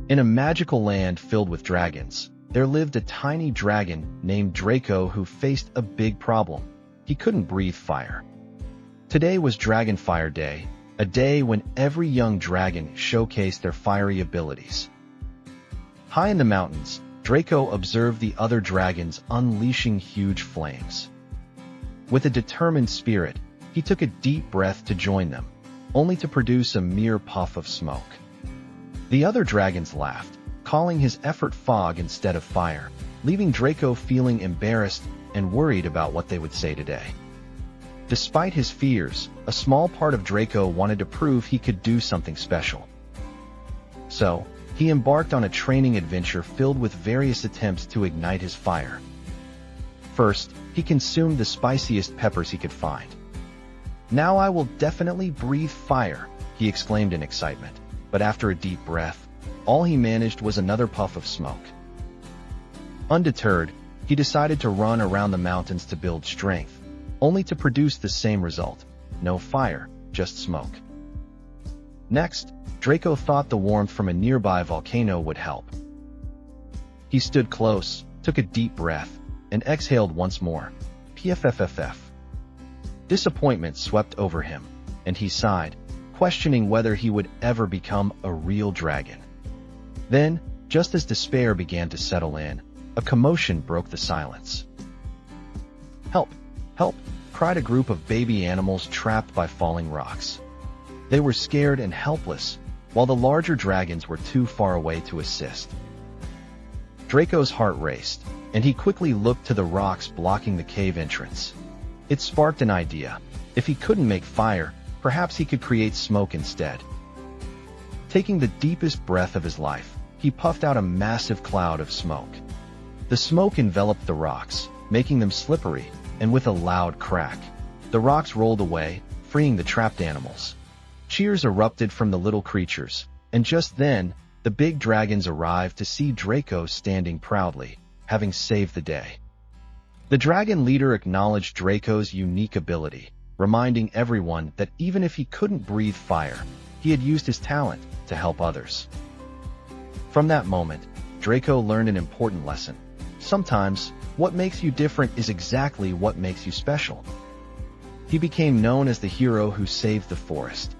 In a magical land filled with dragons, there lived a tiny dragon named Draco who faced a big problem. He couldn't breathe fire. Today was Dragonfire Day, a day when every young dragon showcased their fiery abilities. High in the mountains, Draco observed the other dragons unleashing huge flames. With a determined spirit, he took a deep breath to join them, only to produce a mere puff of smoke. The other dragons laughed, calling his effort fog instead of fire, leaving Draco feeling embarrassed and worried about what they would say today. Despite his fears, a small part of Draco wanted to prove he could do something special. So, he embarked on a training adventure filled with various attempts to ignite his fire. First, he consumed the spiciest peppers he could find. "Now I will definitely breathe fire," he exclaimed in excitement, but after a deep breath, all he managed was another puff of smoke. Undeterred, he decided to run around the mountains to build strength, only to produce the same result: no fire, just smoke. Next, Draco thought the warmth from a nearby volcano would help. He stood close, took a deep breath, and exhaled once more. Pfff. Disappointment swept over him, and he sighed, questioning whether he would ever become a real dragon. Then, just as despair began to settle in, a commotion broke the silence. "Help! Help!" cried a group of baby animals trapped by falling rocks. They were scared and helpless, while the larger dragons were too far away to assist. Draco's heart raced, and he quickly looked to the rocks blocking the cave entrance. It sparked an idea. If he couldn't make fire, perhaps he could create smoke instead. Taking the deepest breath of his life, he puffed out a massive cloud of smoke. The smoke enveloped the rocks, making them slippery, and with a loud crack, the rocks rolled away, freeing the trapped animals. Cheers erupted from the little creatures, and just then, the big dragons arrived to see Draco standing proudly, having saved the day. The dragon leader acknowledged Draco's unique ability, reminding everyone that even if he couldn't breathe fire, he had used his talent to help others. From that moment, Draco learned an important lesson. Sometimes, what makes you different is exactly what makes you special. He became known as the hero who saved the forest,